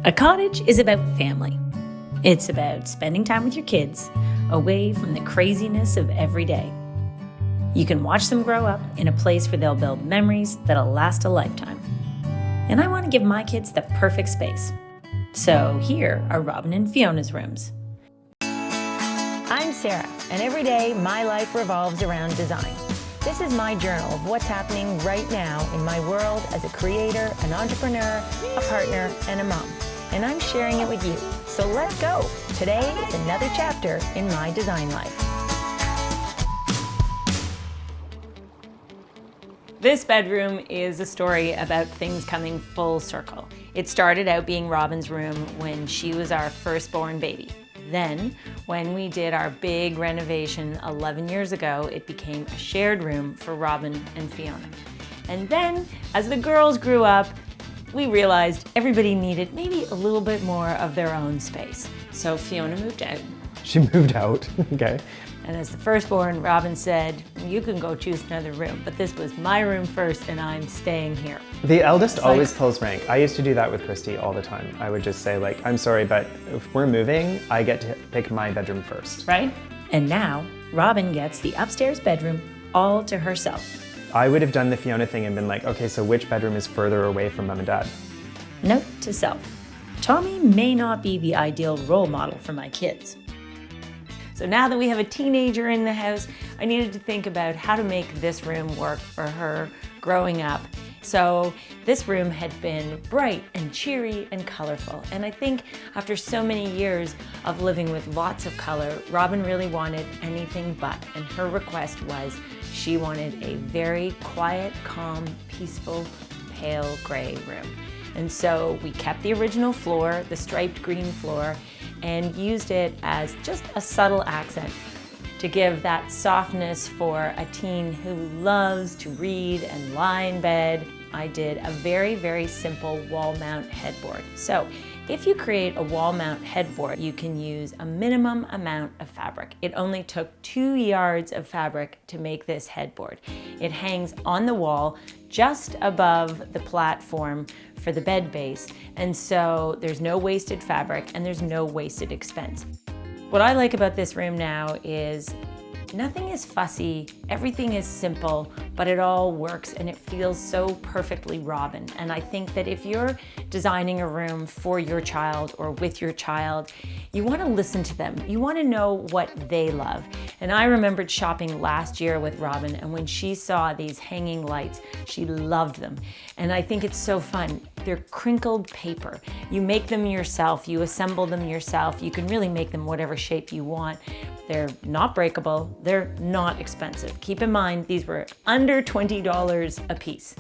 A cottage is about family. It's about spending time with your kids, away from the craziness of every day. You can watch them grow up in a place where they'll build memories that'll last a lifetime. And I want to give my kids the perfect space. So here are Robin and Fiona's rooms. I'm Sarah, and every day my life revolves around design. This is my journal of what's happening right now in my world as a creator, an entrepreneur, a partner, and a mom. And I'm sharing it with you. So let's go. Today is another chapter in my design life. This bedroom is a story about things coming full circle. It started out being Robin's room when she was our firstborn baby. Then, when we did our big renovation 11 years ago, it became a shared room for Robin and Fiona. And then, as the girls grew up, we realized everybody needed maybe a little bit more of their own space. So Fiona moved out. She moved out, okay. And as the firstborn, Robin said, you can go choose another room, but this was my room first and I'm staying here. The eldest always pulls rank. I used to do that with Christy all the time. I would just say like, I'm sorry, but if we're moving, I get to pick my bedroom first. Right? And now, Robin gets the upstairs bedroom all to herself. I would have done the Fiona thing and been like, okay, so which bedroom is further away from mom and dad? Note to self, Tommy may not be the ideal role model for my kids. So now that we have a teenager in the house, I needed to think about how to make this room work for her growing up. So this room had been bright and cheery and colorful. And I think after so many years of living with lots of color, Robin really wanted anything but. And her request was she wanted a very quiet, calm, peaceful, pale gray room. And so we kept the original floor, the striped green floor, and used it as just a subtle accent to give that softness for a teen who loves to read and lie in bed. I did a very, very simple wall mount headboard. So if you create a wall mount headboard, you can use a minimum amount of fabric. It only took 2 yards of fabric to make this headboard. It hangs on the wall just above the platform for the bed base, and so there's no wasted fabric and there's no wasted expense. What I like about this room now is nothing is fussy, everything is simple, but it all works and it feels so perfectly Robin. And I think that if you're designing a room for your child or with your child, you want to listen to them. You want to know what they love. And I remembered shopping last year with Robin, and when she saw these hanging lights, she loved them. And I think it's so fun. They're crinkled paper. You make them yourself, you assemble them yourself. You can really make them whatever shape you want. They're not breakable, they're not expensive. Keep in mind, these were under $20 a piece.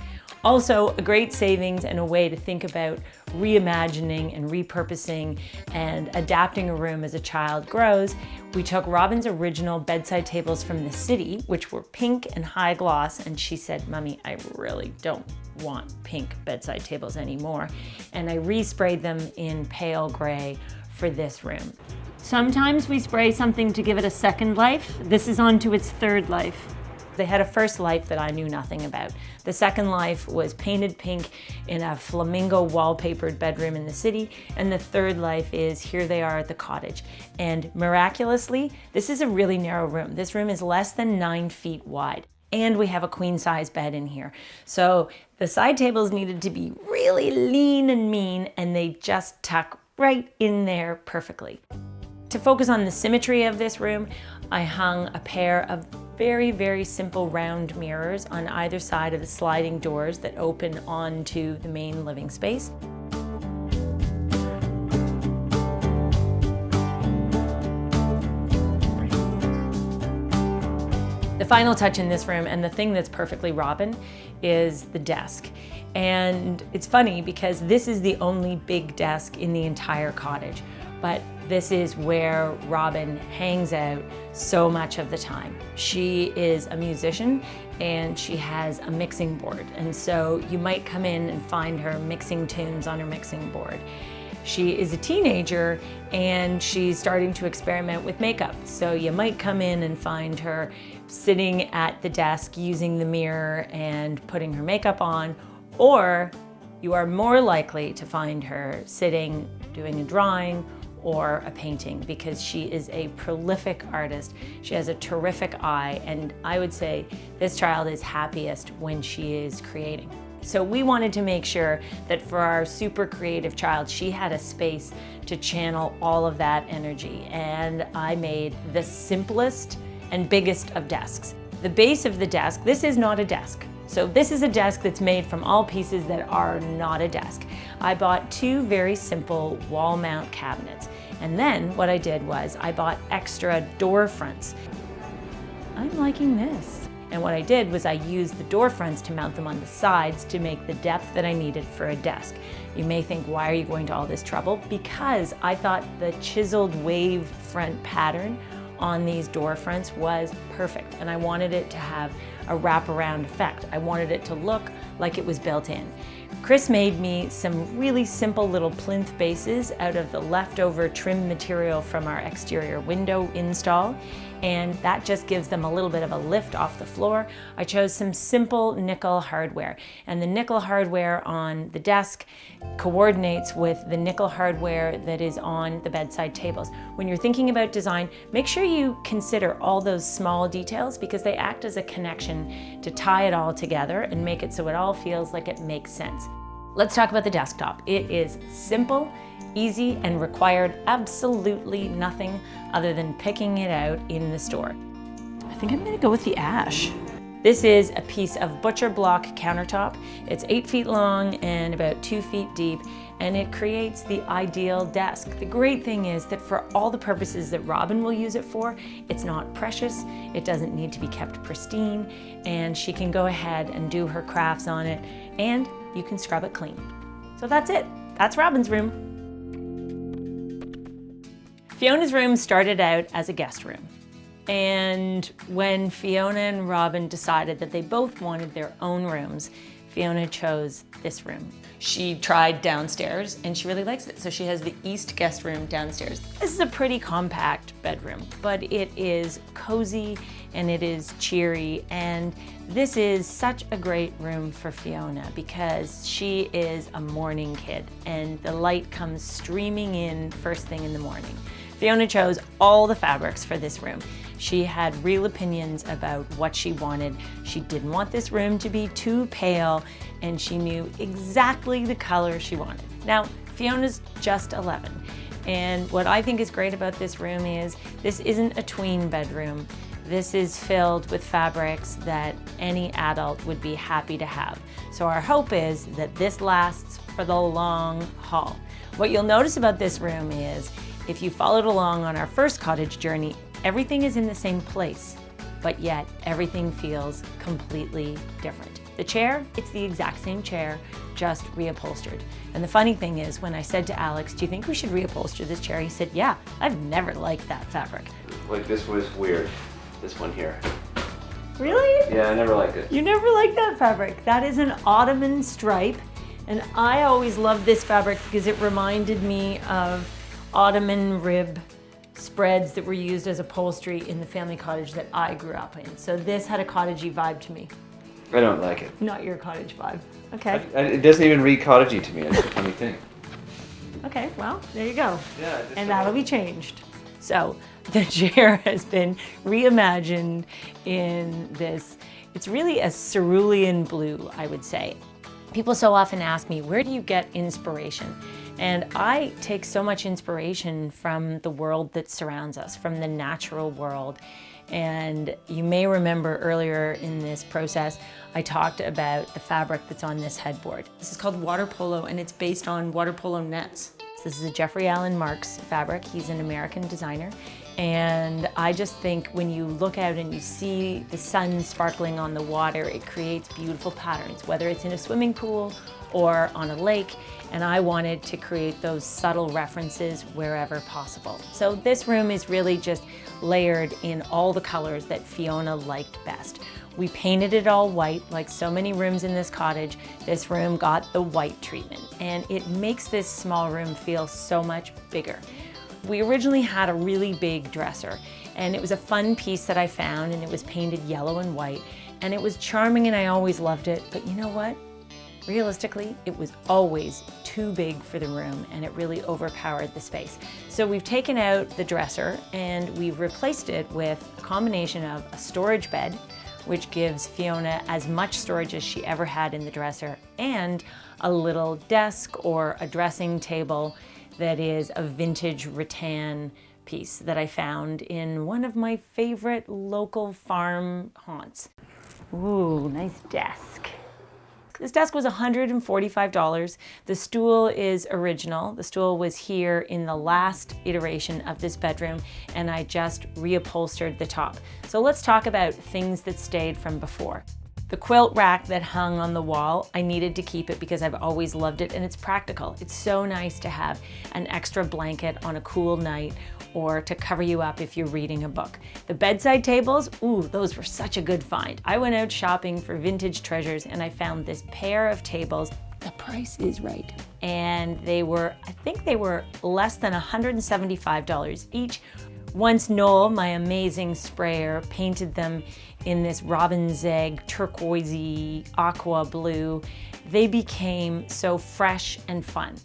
Also, a great savings and a way to think about reimagining and repurposing and adapting a room as a child grows. We took Robin's original bedside tables from the city, which were pink and high gloss, and she said, Mommy, I really don't want pink bedside tables anymore. And I resprayed them in pale gray for this room. Sometimes we spray something to give it a second life. This is on to its third life. They had a first life that I knew nothing about. The second life was painted pink in a flamingo wallpapered bedroom in the city. And the third life is here they are at the cottage. And miraculously, this is a really narrow room. This room is less than 9 feet wide. And we have a queen size bed in here. So the side tables needed to be really lean and mean, and they just tuck right in there perfectly. To focus on the symmetry of this room, I hung a pair of very, very simple round mirrors on either side of the sliding doors that open onto the main living space. The final touch in this room, and the thing that's perfectly Robin, is the desk. And it's funny because this is the only big desk in the entire cottage, but this is where Robin hangs out so much of the time. She is a musician and she has a mixing board. And so you might come in and find her mixing tunes on her mixing board. She is a teenager and she's starting to experiment with makeup. So you might come in and find her sitting at the desk using the mirror and putting her makeup on, or you are more likely to find her sitting, doing a drawing or a painting, because she is a prolific artist. She has a terrific eye, and I would say this child is happiest when she is creating. So we wanted to make sure that for our super creative child, she had a space to channel all of that energy. And I made the simplest and biggest of desks. The base of the desk, this is not a desk. So this is a desk that's made from all pieces that are not a desk. I bought 2 very simple wall mount cabinets. And then what I did was I bought extra door fronts. I'm liking this. And what I did was I used the door fronts to mount them on the sides to make the depth that I needed for a desk. You may think, why are you going to all this trouble? Because I thought the chiseled wave front pattern on these door fronts was perfect, and I wanted it to have a wraparound effect. I wanted it to look like it was built in. Chris made me some really simple little plinth bases out of the leftover trim material from our exterior window install, and that just gives them a little bit of a lift off the floor. I chose some simple nickel hardware, and the nickel hardware on the desk coordinates with the nickel hardware that is on the bedside tables. When you're thinking about design, make sure you consider all those small details, because they act as a connection to tie it all together and make it so it all feels like it makes sense. Let's talk about the desktop. It is simple, easy, and required absolutely nothing other than picking it out in the store. I think I'm gonna go with the ash. This is a piece of butcher block countertop. It's 8 feet long and about 2 feet deep, and it creates the ideal desk. The great thing is that for all the purposes that Robin will use it for, it's not precious, it doesn't need to be kept pristine, and she can go ahead and do her crafts on it, and you can scrub it clean. So that's it. That's Robin's room. Fiona's room started out as a guest room. And when Fiona and Robin decided that they both wanted their own rooms, Fiona chose this room. She tried downstairs and she really likes it. So she has the east guest room downstairs. This is a pretty compact bedroom, but it is cozy and it is cheery. And this is such a great room for Fiona because she is a morning kid and the light comes streaming in first thing in the morning. Fiona chose all the fabrics for this room. She had real opinions about what she wanted. She didn't want this room to be too pale, and she knew exactly the color she wanted. Now, Fiona's just 11, and what I think is great about this room is this isn't a tween bedroom. This is filled with fabrics that any adult would be happy to have. So our hope is that this lasts for the long haul. What you'll notice about this room is if you followed along on our first cottage journey, everything is in the same place, but yet everything feels completely different. The chair, it's the exact same chair, just reupholstered. And the funny thing is, when I said to Alex, do you think we should reupholster this chair? He said, yeah, I've never liked that fabric. Like this was weird, this one here. Really? Yeah, I never liked it. You never liked that fabric. That is an ottoman stripe. And I always loved this fabric because it reminded me of ottoman rib spreads that were used as upholstery in the family cottage that I grew up in. So this had a cottagey vibe to me. I don't like it. Not your cottage vibe. Okay. It doesn't even read cottagey to me. That's a funny thing. Okay, well, there you go. Yeah. And that'll be changed. So the chair has been reimagined in this, it's really a cerulean blue, I would say. People so often ask me, where do you get inspiration? And I take so much inspiration from the world that surrounds us, from the natural world. And you may remember earlier in this process, I talked about the fabric that's on this headboard. This is called water polo, and it's based on water polo nets. This is a Jeffrey Allen Marks fabric. He's an American designer. And I just think when you look out and you see the sun sparkling on the water, it creates beautiful patterns, whether it's in a swimming pool or on a lake. And I wanted to create those subtle references wherever possible. So this room is really just layered in all the colors that Fiona liked best. We painted it all white, like so many rooms in this cottage. This room got the white treatment, and it makes this small room feel so much bigger. We originally had a really big dresser, and it was a fun piece that I found, and it was painted yellow and white, and it was charming and I always loved it, but you know what? Realistically, it was always too big for the room and it really overpowered the space. So we've taken out the dresser and we've replaced it with a combination of a storage bed, which gives Fiona as much storage as she ever had in the dresser, and a little desk or a dressing table that is a vintage rattan piece that I found in one of my favorite local farm haunts. Ooh, nice desk. This desk was $145. The stool is original. The stool was here in the last iteration of this bedroom, and I just reupholstered the top. So let's talk about things that stayed from before. The quilt rack that hung on the wall, I needed to keep it because I've always loved it and it's practical. It's so nice to have an extra blanket on a cool night or to cover you up if you're reading a book. The bedside tables, ooh, those were such a good find. I went out shopping for vintage treasures and I found this pair of tables. The price is right. And they were, I think they were less than $175 each. Once Noel, my amazing sprayer, painted them in this robin's egg turquoisey aqua blue, they became so fresh and fun.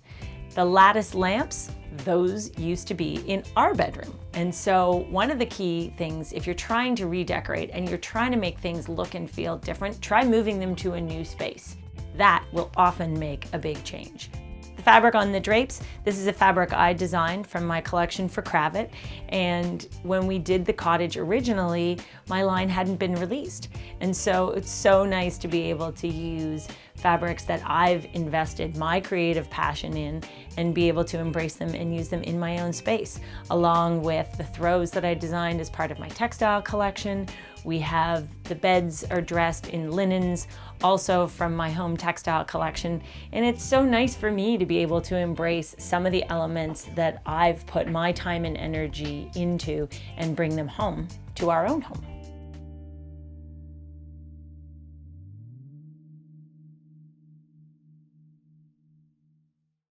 The lattice lamps, those used to be in our bedroom. And so one of the key things, if you're trying to redecorate and you're trying to make things look and feel different, try moving them to a new space. That will often make a big change. The fabric on the drapes, this is a fabric I designed from my collection for Cravat, and when we did the cottage originally, my line hadn't been released. And so it's so nice to be able to use fabrics that I've invested my creative passion in and be able to embrace them and use them in my own space, along with the throws that I designed as part of my textile collection. We have the beds are dressed in linens, also from my home textile collection. And it's so nice for me to be able to embrace some of the elements that I've put my time and energy into and bring them home to our own home.